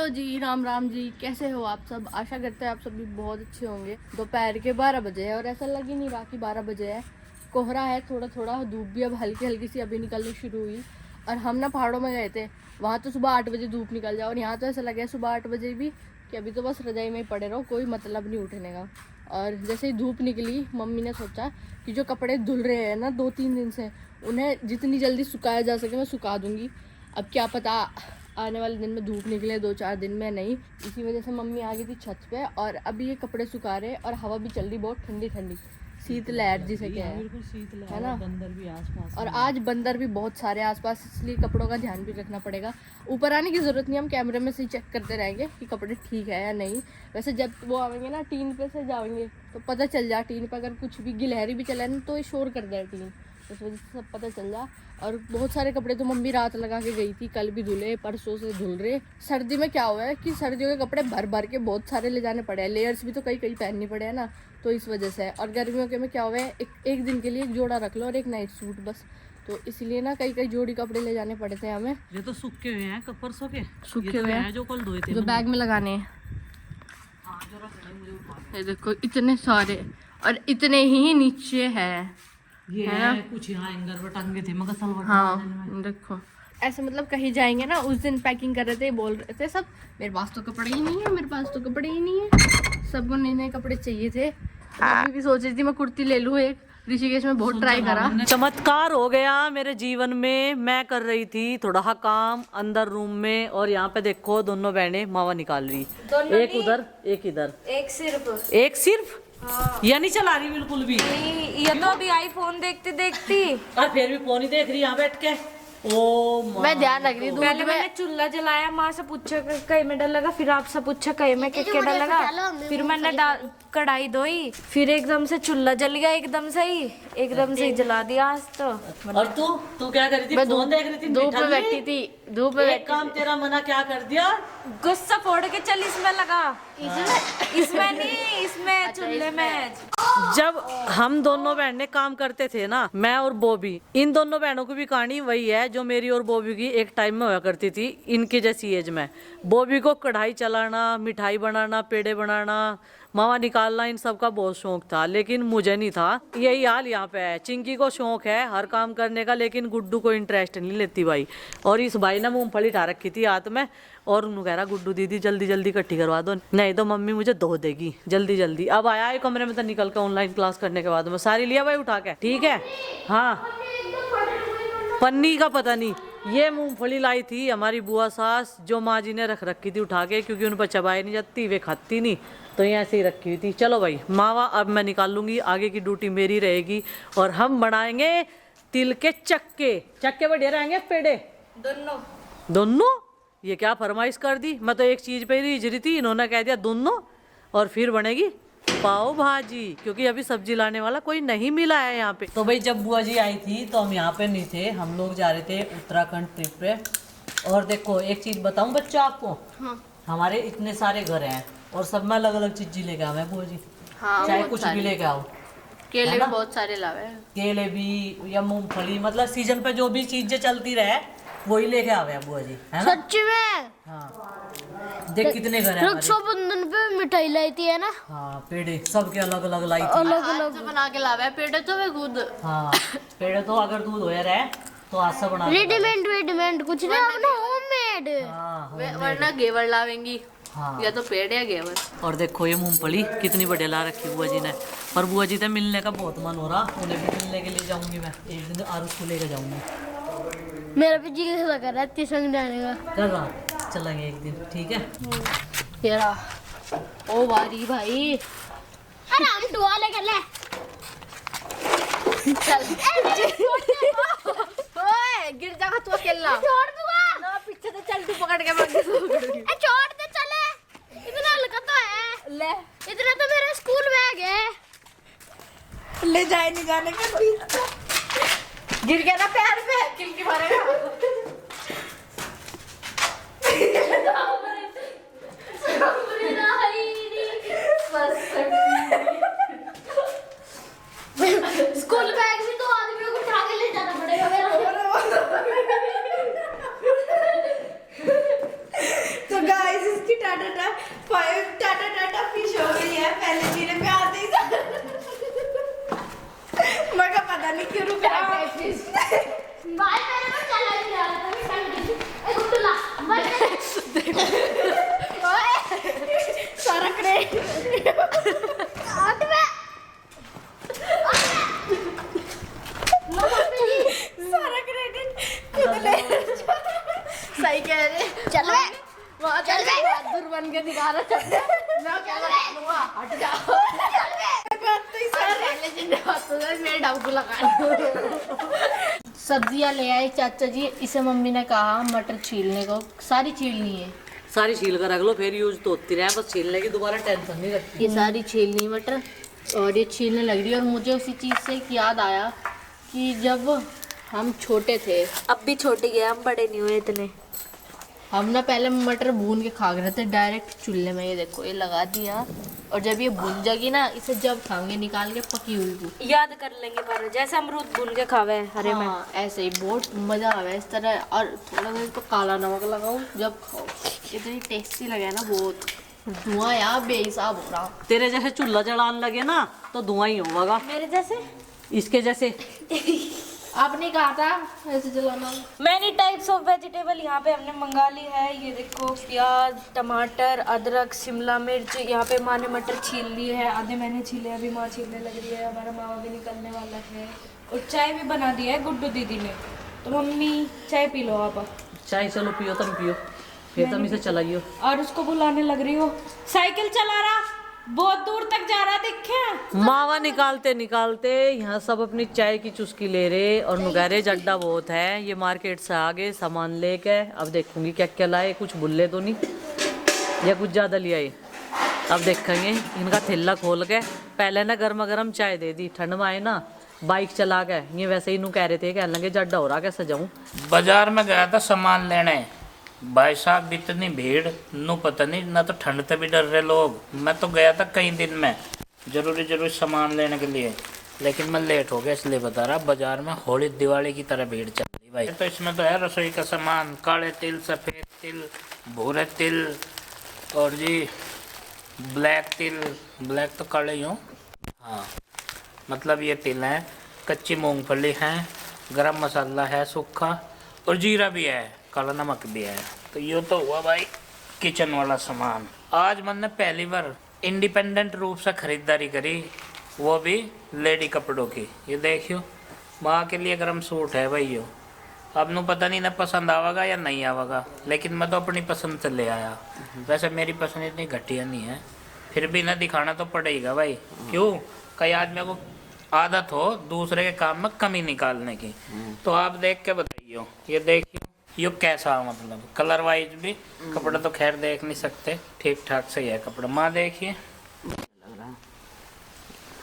जी, राम राम जी, कैसे हो आप सब। आशा करते हैं आप सब भी बहुत अच्छे होंगे। दोपहर के 12 बजे है और ऐसा लग ही नहीं रहा कि 12 बजे है। कोहरा है थोड़ा थोड़ा, धूप भी अब हल्की हल्की सी अभी निकलनी शुरू हुई। और हम ना पहाड़ों में गए थे, वहाँ तो सुबह 8 बजे धूप निकल जाए और यहाँ तो ऐसा लगे सुबह 8 बजे भी कि अभी तो बस रजाई में ही पड़े रहो, कोई मतलब नहीं उठने का। और जैसे ही धूप निकली, मम्मी ने सोचा कि जो कपड़े धुल रहे हैं ना 2-3 दिन से, उन्हें जितनी जल्दी सुखाया जा सके मैं सुखा दूंगी। अब क्या पता आने वाले दिन में धूप निकले, 2-4 दिन में नहीं। इसी वजह से मम्मी आ गई थी छत पे और अभी ये कपड़े सुखा रहे और हवा भी चल रही बहुत ठंडी ठंडी, शीतलहर जिसे कहते हैं, है ना। बंदर भी आसपास और आज बंदर भी बहुत सारे आसपास, इसलिए कपड़ों का ध्यान भी रखना पड़ेगा। ऊपर आने की ज़रूरत नहीं, हम कैमरे में से ही चेक करते रहेंगे कि कपड़े ठीक है या नहीं। वैसे जब वो आएंगे ना टीन पे से जाएंगे तो पता चल जा, टीन पे अगर कुछ भी गिलहरी भी चले ना तो ये शोर कर दे टीन, उस वजह से सब पता चल जा। और बहुत सारे कपड़े तो मम्मी रात लगा के गई थी, कल भी धुले, परसों से धुल रहे। सर्दी में क्या हुआ है कि सर्दियों के कपड़े भर भर के बहुत सारे ले जाने पड़े हैं, लेयर्स भी तो कई कई पहननी पड़े हैं ना, तो इस वजह से। और गर्मियों के में क्या हुआ है, एक दिन के लिए एक जोड़ा रख लो और एक नाइट सूट बस, तो इसलिए ना कई कई जोड़ी कपड़े ले जाने पड़े थे हमें। ये तो सूखे हुए हैं, परसों के सूखे हुए हैं जो कल धोए थे, जो बैग में लगाने हैं। ये देखो इतने सारे, और इतने ही नीचे है ये है कुछ यहाँ एंगर पर टंगे थे मगर सलवार। हाँ देखो ऐसे, मतलब कहीं जाएंगे ना, उस दिन पैकिंग कर रहे थे, बोल रहे थे सब मेरे पास तो कपड़े ही नहीं है, मेरे पास तो कपड़े ही नहीं है। सबको नए नए कपड़े चाहिए थे। मम्मी भी सोच रही थी मैं कुर्ती ले लूँ एक, ऋषिकेश में बहुत ट्राई करा। चमत्कार हो गया मेरे जीवन में। मैं कर रही थी थोड़ा सा काम अंदर रूम में और यहाँ पे देखो दोनों बहनें मावा निकाल रही, एक उधर एक इधर, एक सिर्फ हाँ। ये नहीं चला रही बिल्कुल भी नहीं, ये तो अभी आईफोन देखती देखती फिर भी फोन ही देख रही यहाँ बैठ के। ओ मैं ध्यान रख रही, पहले मैंने चूल्हा जलाया, माँ से पूछा कहीं में डर लगा, फिर आपसे पूछा कहीं में क्या डर लगा, फिर मैंने कढ़ाई धोई, फिर एकदम से चूल्हा जल गया, एकदम से ही जला दिया आज तो। और तू क्या कर रही थी? फोन देख रही थी, धूप में बैठी थी, धूप में एक काम तेरा मना क्या कर दिया, गुस्सा फोड़ के चल इसमें लगा, इसमें नहीं, इसमें चूल्हे में। जब हम दोनों बहनें काम करते थे ना, मैं और बॉबी, इन दोनों बहनों की भी कहानी वही है जो मेरी और बॉबी की एक टाइम में हुआ करती थी इनकी जैसी एज में। बॉबी को कढ़ाई चलाना, मिठाई बनाना, पेड़े बनाना, मावा निकालना, इन सब का बहुत शौक था, लेकिन मुझे नहीं था। यही हाल यहाँ पे है। चिंकी को शौक है हर काम करने का, लेकिन गुड्डू को इंटरेस्ट नहीं लेती भाई। और इस भाई ने मूंगफली उठा रखी थी हाथ में और उन्होंने कह रहा गुड्डू दीदी जल्दी जल्दी इकट्ठी करवा दो, नहीं तो मम्मी मुझे धो देगी जल्दी जल्दी। अब आया है कमरे में तो निकल कर ऑनलाइन क्लास करने के बाद में सारी लिया भाई उठा के, ठीक है। हाँ पन्नी का पता नहीं, ये मूंगफली लाई थी हमारी बुआ सास, जो माँ जी ने रख रखी थी उठा के, क्योंकि उन पर चबाई नहीं जाती, वे खाती नहीं, तो ये ऐसे ही रखी हुई थी। चलो भाई मावा अब मैं निकाल लूंगी, आगे की ड्यूटी मेरी रहेगी और हम बनाएंगे तिल के चक्के। चक्के बढ़िया रहेंगे, पेड़े दोनों। ये क्या फरमाइश कर दी, मैं तो एक चीज पे ही रिझ रही थी, इन्होंने कह दिया दोनों। और फिर बनेगी पाव भाजी, क्योंकि अभी सब्जी लाने वाला कोई नहीं मिला है यहाँ पे। तो भाई जब बुआ जी आई थी तो हम यहाँ पे नहीं थे, हम लोग जा रहे थे उत्तराखंड ट्रिप पे। और देखो एक चीज बताऊं बच्चा आपको, हाँ। हमारे इतने सारे घर हैं और सब में अलग अलग चीज लेके आवे बुआ जी, हाँ, चाहे कुछ भी लेके आओ। केले भी बहुत सारे लावे, केले भी या मूंगफली, मतलब सीजन पे जो भी चीजें चलती रहे वही लेके आवे बुआ जी, है ना। सच में हाँ देख कितने घर हैं। रक्षाबंधन पे मिठाई लाई थी, है ना। हाँ पेड़े सबके अलग अलग लाई थी, अलग अलग बना के लावे है पेड़े तो मैं खुद। हाँ पेड़े तो अगर दूध होया रहे तो आज से बना रेडीमेड कुछ नहीं, अपना होममेड। हाँ वरना घेवर लावेंगी, हाँ। या तो पेड़ या घेवर। और देखो ये मूंगफली कितनी बढ़िया ला रखी बुआ जी ने। पर बुआ जी से मिलने का बहुत मन हो रहा, उन्हें भी मिलने के लिए जाऊंगी मैं एक दिन, आरुष को लेकर जाऊंगी। मेरा भी जी कैसा कर रहा है संग जाने का, कर रहा, चलेंगे एक दिन, ठीक है। तेरा ओ वारी भाई, अरे हम टुआ लेकर ले चल ओए गिर जाएगा तू अकेला, छोड़ दूंगा ना पीछे से चल, तू पकड़ के मैं छोड़ दे, चले इतना हल्का तो है, ले इतना तो मेरा स्कूल बैग है, ले जाए नहीं जाने का, गिर गया ना पैर पे, किलकी मारेगा। स्कूल बैग भी तो आदमियों को उठा के ले जाना पड़ेगा मेरा। तो गाइस टाटा टाटा फिश हो गई है पहले मेरे पे आते ही मैं का पता नहीं क्यों रुक रहा हूं। भाई मेरे को चला नहीं आ रहा था मैं ठंड गई ए गुट्टूला भाई ओए सारा करे आठ में लो मम्मी जी सारा क्रेडिट खुद ले सही कह रहे चल बे वहाँ चल बे बहादुर बन के दिखा रहा चल मैं क्या लूंगा हट जाओ चल बे पहले जिन्हें बातों से मेरे डाउट लगा सब्जियां ले आए चाचा जी। इसे मम्मी ने कहा मटर छीलने को, सारी छीलनी है। सारी छील कर रख लो, फिर यूज तो होती रहे, बस छीलने की दोबारा टेंशन नहीं रखती। ये सारी छीलनी मटर और ये छीलने लग रही है। और मुझे उसी चीज़ से एक याद आया कि जब हम छोटे थे, अब भी छोटे गए, हम बड़े नहीं हुए इतने। हम ना पहले मटर भून के खा रहे थे डायरेक्ट चूल्हे में। ये देखो ये लगा दिया और जब ये भून जाएगी ना इसे जब खाएंगे निकाल के पकी हुई को याद कर लेंगे पर जैसे अमरूद भून के खावे हरे में। हाँ, ऐसे ही बहुत मज़ा आवे इस तरह। और थोड़ा सा इसको काला नमक लगाओ जब खाओ, इतनी टेस्टी लगे ना, बहुत धुआं यार बेहिसाब हो रहा। तेरे जैसे चूल्हा जलाने लगे ना तो धुआं ही होगा। मेरे जैसे इसके जैसे आपने कहा था ऐसे जलाना। मैनी टाइप्स ऑफ वेजिटेबल यहाँ पे हमने मंगा ली है। ये देखो प्याज, टमाटर, अदरक, शिमला मिर्च। यहाँ पे माँ ने मटर छील ली है, आधे मैंने छीले, अभी माँ छीलने लग रही है। हमारा मामा भी निकलने वाला है और चाय भी बना दी है गुड्डू दीदी ने। तो मम्मी चाय पी लो आप। चाय चलो पियो, तुम पियो, फिर तुम इसे चलाइयो। और उसको बुलाने लग रही हो, साइकिल चला रहा, बहुत दूर तक जा रहा दिखे। मावा निकालते निकालते यहाँ सब अपनी चाय की चुस्की ले रहे और नुगारे जड्डा बहुत है। ये मार्केट से आ गए सामान लेके, अब देखूंगी क्या क्या लाए, कुछ भूले तो नहीं या कुछ ज़्यादा ले आए। अब देखेंगे इनका थैला खोल के। पहले ना गर्मा गर्म चाय दे दी, ठंड में आए ना बाइक चला के ये वैसे ही नू कह रहे थे, कहने लगे जड्डा हो रहा कैसे जाऊँ। बाजार में गया था सामान लेने, भाई साहब इतनी भीड़, नु पता नहीं ना तो ठंड से भी डर रहे लोग। मैं तो गया था कई दिन में जरूरी सामान लेने के लिए, लेकिन मैं लेट हो गया इसलिए बता रहा। बाजार में होली दिवाली की तरह भीड़ चल रही भाई। तो इसमें तो है रसोई का सामान, काले तिल, सफ़ेद तिल, भूरे तिल और जी ब्लैक तिल। ब्लैक तो काले ही हो, हाँ मतलब ये तिल है, कच्ची मूंगफली है, गरम मसाला है सूखा और जीरा भी है, काला नमक भी है। तो ये तो हुआ भाई किचन वाला सामान। आज मैंने पहली बार इंडिपेंडेंट रूप से खरीदारी करी, वो भी लेडी कपड़ों की। ये देखियो माँ के लिए गरम सूट है भाई। यो अब नू पता नहीं ना पसंद आवेगा या नहीं आवेगा, लेकिन मैं तो अपनी पसंद से ले आया। वैसे मेरी पसंद इतनी घटिया नहीं है, फिर भी ना दिखाना तो पड़ेगा भाई। क्यों, कई आदमियों को आदत हो दूसरे के काम में कमी निकालने की। तो आप देख के बताइयो, ये देखियो यो कैसा, मतलब कलर वाइज भी कपड़ा तो खैर देख नहीं सकते, ठीक ठाक सही है कपड़ा। माँ देखिए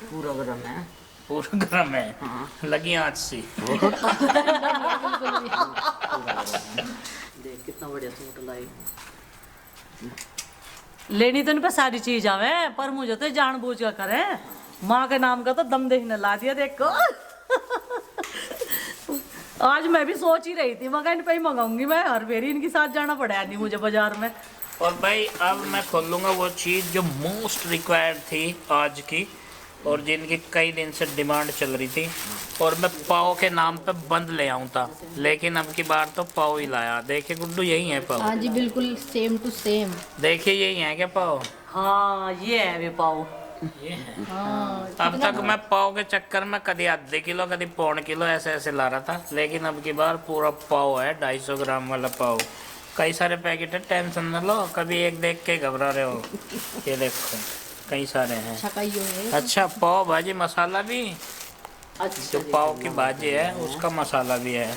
पूरा गर्म है, पूरा गर्म है, लगी आँच सी। देख कितना बढ़िया सूट लाई। लेनी तो नहीं पर सारी चीज आवे, पर मुझे तो जानबूझ कर करे। माँ के नाम का तो दम देखने ला दिया देखो। आज मैं भी सोच ही रही थी मगर इन पे ही मंगाऊंगी मैं, हर फेरी इनके साथ जाना पड़ा नहीं मुझे बाजार में। और भाई अब मैं खोलूंगा वो चीज़ जो मोस्ट रिक्वायर्ड थी आज की, और जिनकी कई दिन से डिमांड चल रही थी। और मैं पाव के नाम पे बंद ले आऊँ था, लेकिन अब की बार तो पाव ही लाया। देखिए गुड्डू यही है पाव, हाँ जी बिल्कुल सेम टू सेम। देखिए यही है क्या पाव, हाँ ये है वे पाव। ये है। हाँ अब तक मैं पाव के चक्कर में कभी आधे किलो कभी पौन किलो ऐसे ऐसे ला रहा था, लेकिन अब की बार पूरा पाव है, 250 ग्राम वाला पाव। कई सारे पैकेट है, टेंशन न लो, कभी एक देख के घबरा रहे हो। ये देखो कई सारे हैं। छकाइयो है। अच्छा पाव भाजी मसाला भी, अच्छा जो पाव की भाजी है उसका मसाला भी है,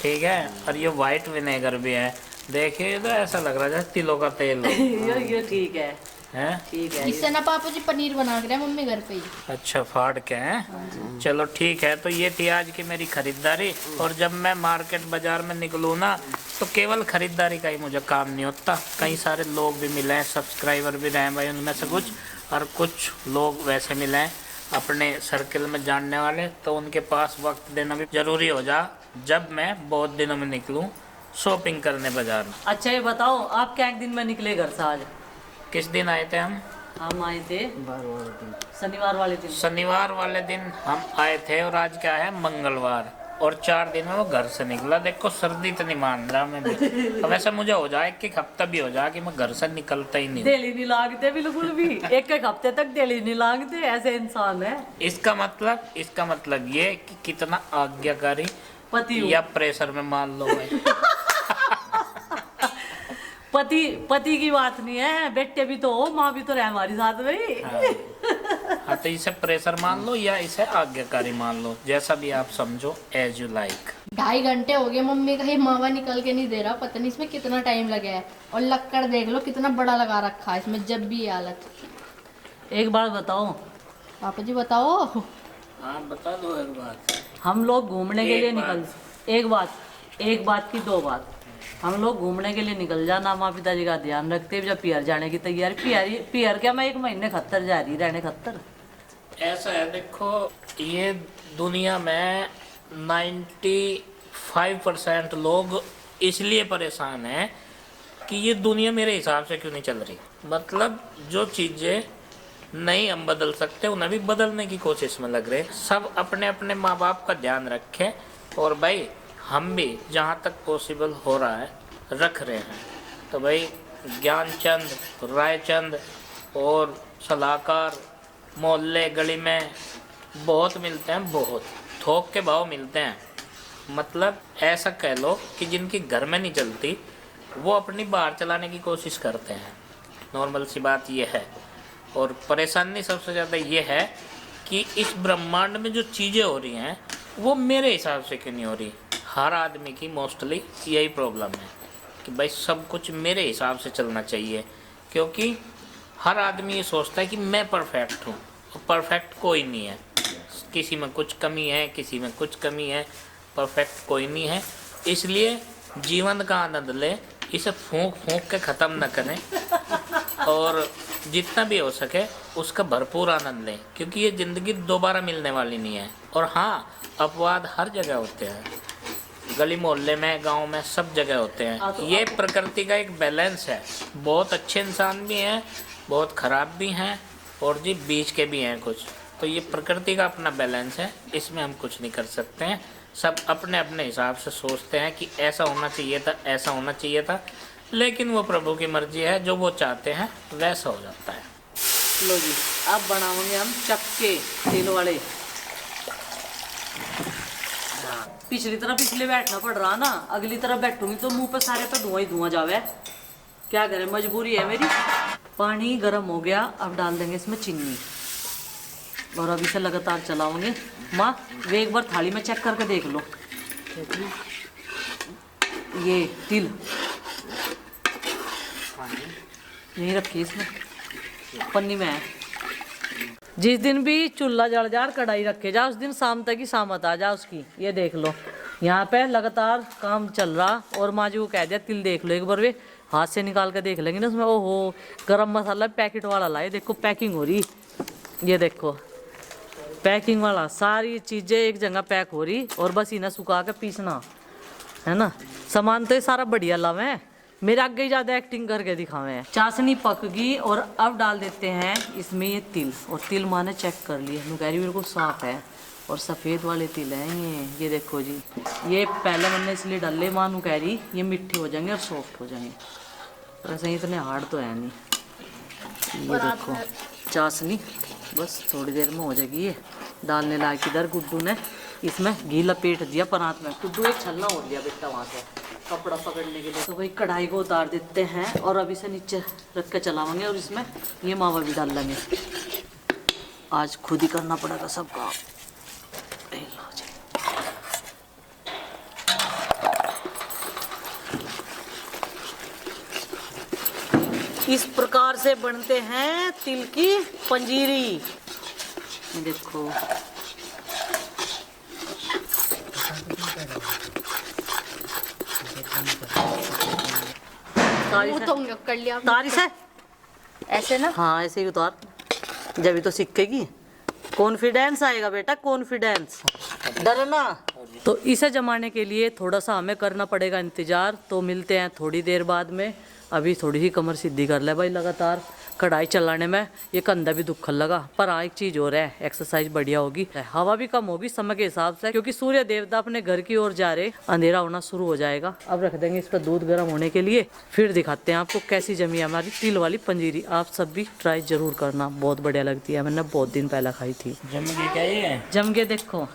ठीक है। और ये वाइट विनेगर भी है। देखिए तो ऐसा लग रहा है तिलों का तेल ये ठीक है, है। ठीक है। इससे ना पापा जी पनीर बना के रहे मम्मी घर पे ही। अच्छा फाड़ के हैं, चलो ठीक है। तो ये थी आज की मेरी खरीदारी। और जब मैं मार्केट बाजार में निकलूँ ना तो केवल खरीदारी का ही मुझे काम नहीं होता, कई सारे लोग भी मिले हैं, सब्सक्राइबर भी रहे भाई उनमें से कुछ, और कुछ लोग वैसे मिले हैं अपने सर्किल में जानने वाले, तो उनके पास वक्त देना भी जरूरी हो जा जब मैं बहुत दिनों में निकलूँ शॉपिंग करने बाजार में। अच्छा ये बताओ आप क्या एक दिन में निकले घर से आज? किस दिन आए थे हम आए थे शनिवार वाले दिन। शनिवार वाले दिन हम आए थे और आज क्या है मंगलवार, और 4 दिन में वो घर से निकला। देखो सर्दी तो नहीं मान रहा मैं भी। अब ऐसा मुझे हो जाए कि हफ्ता भी हो जाए कि मैं घर से निकलता ही नहीं। दिल ही नहीं लागते बिल्कुल भी, एक हफ्ते तक दिल ही नहीं लागते, ऐसे इंसान है। इसका मतलब ये कि कितना आज्ञाकारी पति हो। या प्रेशर में मान लो भाई। पति की बात नहीं है, बेटे भी तो हो, माँ भी तो रहे हमारी साथ में। हाँ तो इसे प्रेशर मान लो या इसे आज्ञाकारी मान लो, जैसा भी आप समझो, एज यू लाइक। 2.5 घंटे हो गए मम्मी का ही मावा निकल के नहीं दे रहा, पता नहीं इसमें कितना टाइम लगा है। और लक्कड़ देख लो कितना बड़ा लगा रखा है इसमें, जब भी ये हालत। एक बात बताओ पापा जी बताओ। हाँ बता दो एक बात। हम लोग घूमने के एक लिए बात। एक बात की 2 बात। हम लोग घूमने के लिए निकल जाना, माँ पिताजी का ध्यान रखते जब पियर जाने की तैयारी। पियर क्या, मैं 1 महीने खत्तर जा रही रहने खत्तर। ऐसा है देखो, ये दुनिया में 95% लोग इसलिए परेशान हैं कि ये दुनिया मेरे हिसाब से क्यों नहीं चल रही। मतलब जो चीज़ें नहीं हम बदल सकते उन्हें भी बदलने की कोशिश में लग रहे। सब अपने अपने माँ बाप का ध्यान रखें, और भाई हम भी जहाँ तक पॉसिबल हो रहा है रख रहे हैं। तो भाई ज्ञानचंद, रायचंद और सलाहकार मोहल्ले गली में बहुत मिलते हैं, बहुत थोक के भाव मिलते हैं। मतलब ऐसा कह लो कि जिनकी घर में नहीं चलती वो अपनी बाहर चलाने की कोशिश करते हैं। नॉर्मल सी बात ये है। और परेशानी सबसे ज़्यादा ये है कि इस ब्रह्मांड में जो चीज़ें हो रही हैं वो मेरे हिसाब से क्यों नहीं हो रही। हर आदमी की मोस्टली यही प्रॉब्लम है कि भाई सब कुछ मेरे हिसाब से चलना चाहिए, क्योंकि हर आदमी ये सोचता है कि मैं परफेक्ट हूँ। परफेक्ट कोई नहीं है, किसी में कुछ कमी है, किसी में कुछ कमी है, परफेक्ट कोई नहीं है। इसलिए जीवन का आनंद ले, इसे फूंक फूंक के ख़त्म न करें, और जितना भी हो सके उसका भरपूर आनंद लें, क्योंकि ये ज़िंदगी दोबारा मिलने वाली नहीं है। और हाँ, अपवाद हर जगह होते हैं, गली मोहल्ले में, गांव में, सब जगह होते हैं। ये प्रकृति का एक बैलेंस है। बहुत अच्छे इंसान भी हैं, बहुत ख़राब भी हैं, और जी बीच के भी हैं कुछ। तो ये प्रकृति का अपना बैलेंस है, इसमें हम कुछ नहीं कर सकते हैं। सब अपने अपने हिसाब से सोचते हैं कि ऐसा होना चाहिए था, ऐसा होना चाहिए था, लेकिन वो प्रभु की मर्जी है, जो वो चाहते हैं वैसा हो जाता है। लो जी, अब बनाएंगे हम चक्के तेल वाले। पिछली तरफ इसलिए बैठना पड़ रहा ना, अगली तरफ बैठूंगी तो मुंह पे सारे पे धुआं ही धुआं जावे। क्या करें, मजबूरी है मेरी। पानी गर्म हो गया, अब डाल देंगे इसमें चीनी, और अब इसे लगातार चलाओगे। माँ वे एक बार थाली में चेक करके देख लो। ये तिल नहीं रखी इसमें, पन्नी में है। जिस दिन भी चूल्हा जल जा, कढ़ाई रखे जा, उस दिन शाम तक ही सामत आ जा उसकी। ये देख लो, यहाँ पे लगातार काम चल रहा। और माँ जी को कह दिया तिल देख लो एक बार, वे हाथ से निकाल के देख लेंगे ना उसमें। ओहो, गरम मसाला पैकेट वाला लाए, देखो पैकिंग हो रही। ये देखो पैकिंग वाला, सारी चीज़ें एक जगह पैक हो रही, और बस इन्हें सुखा के पीसना है ना। सामान तो ये सारा बढ़िया लावे हैं, मेरे आगे ही ज़्यादा एक्टिंग करके दिखावे हैं। चाशनी पक गई, और अब डाल देते हैं इसमें ये तिल। और तिल माँ ने चेक कर लिए, नुकहरी बिल्कुल साफ है, और सफ़ेद वाले तिल हैं ये देखो जी। ये पहले मैंने इसलिए डाले, माँ नुकहरी ये मिट्टी हो जाएंगे और सॉफ्ट हो जाएंगे, वैसे ही इतने हार्ड तो है नहीं। ये देखो चाशनी बस थोड़ी देर में हो जाएगी। ये डालने लायक इधर गुड्डू ने इसमें घी लपेट दिया परात में। गुड्डू एक छलना हो दिया बेटा वहाँ से कपड़ा पकड़ने के लिए। तो भाई कढ़ाई को उतार देते हैं, और अब इसे नीचे रख के चलाएंगे, और इसमें ये मावा भी डाल लेंगे। आज खुद ही करना पड़ेगा सब काम। इस प्रकार से बनते हैं तिल की पंजीरी। ये देखो कर लिया तारीफ है ऐसे ना। हाँ ऐसे ही उतार, जब भी तो सीखेगी। कॉन्फिडेंस आएगा बेटा, कॉन्फिडेंस, डरना। तो इसे जमाने के लिए थोड़ा सा हमें करना पड़ेगा इंतजार। तो मिलते हैं थोड़ी देर बाद में। अभी थोड़ी ही कमर सीधी कर ले भाई, लगातार कढ़ाई चलाने में ये कंधा भी दुखन लगा। पर हाँ, एक चीज और है, एक्सरसाइज बढ़िया होगी, हवा भी कम होगी समय के हिसाब से, क्योंकि सूर्य देवता अपने घर की ओर जा रहे, अंधेरा होना शुरू हो जाएगा। अब रख देंगे इस पर दूध गर्म होने के लिए, फिर दिखाते हैं आपको कैसी जमी है हमारी तिल वाली पंजीरी। आप सब भी ट्राई जरूर करना, बहुत बढ़िया लगती है, मैंने बहुत दिन पहले खाई थी। जम गई क्या ये? जम के देखो,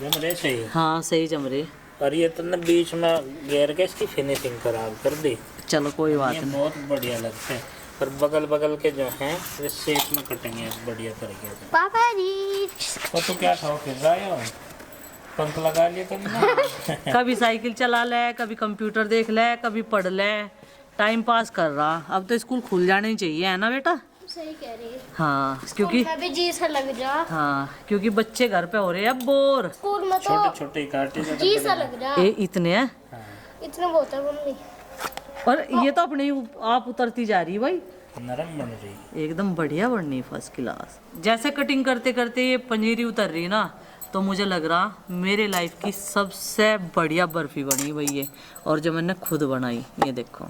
जम रहे सही। हाँ सही जम रहे। और ये तो ना बीच में घेर के इसकी फिनिशिंग खराब कर दी। चलो कोई बात ये नहीं। बहुत बढ़िया लगते हैं, पर बगल बगल के जो हैं वे शेप में कटेंगे बढ़िया तरीके से। पापा जी और तू क्या खाओ, फिर रहा हो पंख लगा लिए कभी ना? कभी साइकिल चला ले, कभी कंप्यूटर देख ले, कभी पढ़ ले, टाइम पास कर रहा। अब तो स्कूल खुल जाने ही चाहिए, है ना बेटा? सही कह रही है। हाँ क्योंकि मैं भी जी सा लग जा। हाँ क्योंकि बच्चे घर पे हो रहे हैं बोर। स्कूल में तो छोटे छोटे काटे से जी सा लग जा। ये इतने हैं, इतना बहुत है मम्मी। और ये तो अपने ही आप उतरती जा रही है भाई, नरम बन रही। एकदम बढ़िया बननी, फर्स्ट क्लास। जैसे कटिंग करते करते ये पंजीरी उतर रही ना, तो मुझे लग रहा मेरे लाइफ की सबसे बढ़िया बर्फी बनी हुई ये, और जो मैंने खुद बनाई। ये देखो,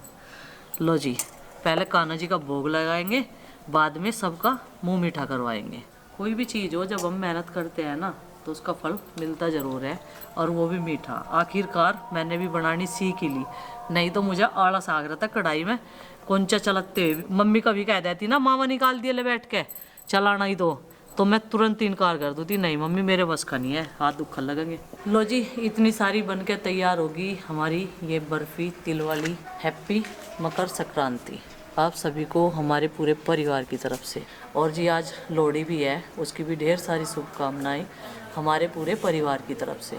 लो जी, पहले कान्हा जी का भोग लगाएंगे, बाद में सबका मुंह मीठा करवाएंगे। कोई भी चीज़ हो, जब हम मेहनत करते हैं ना तो उसका फल मिलता ज़रूर है, और वो भी मीठा। आखिरकार मैंने भी बनानी सीख ही ली, नहीं तो मुझे आलस आ रहा था कढ़ाई में कौनचा चलाते हुए। मम्मी कभी कह देती ना, मामा निकाल दिए ले बैठ के, चलाना ही तो मैं तुरंत इनकार कर दूती, नहीं मम्मी मेरे बस का नहीं है, हाथ दुखन लगेंगे। लो जी, इतनी सारी बन के तैयार होगी हमारी ये बर्फ़ी तिल वाली। हैप्पी मकर संक्रांति आप सभी को हमारे पूरे परिवार की तरफ से। और जी आज लोहड़ी भी है, उसकी भी ढेर सारी शुभकामनाएं हमारे पूरे परिवार की तरफ से।